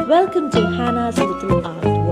Welcome to Hannah's Little Art World.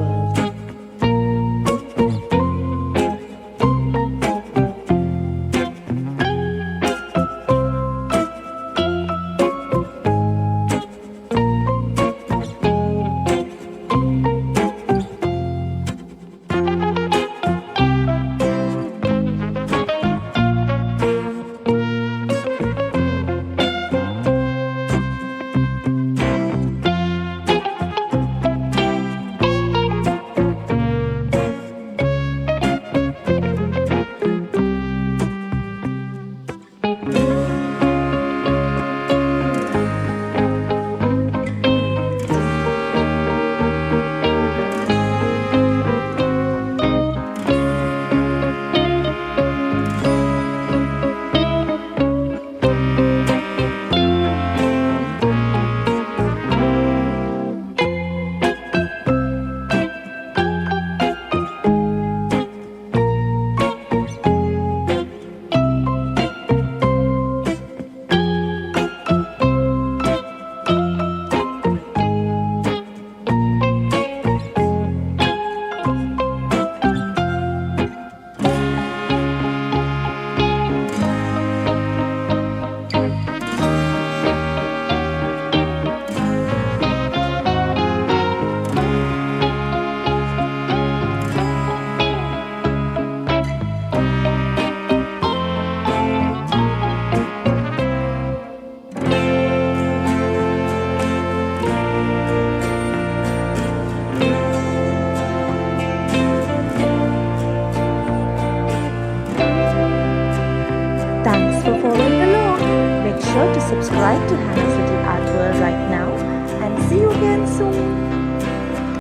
Thanks for following along. Make sure to subscribe to Hannah's Little Art World right now and see you again soon.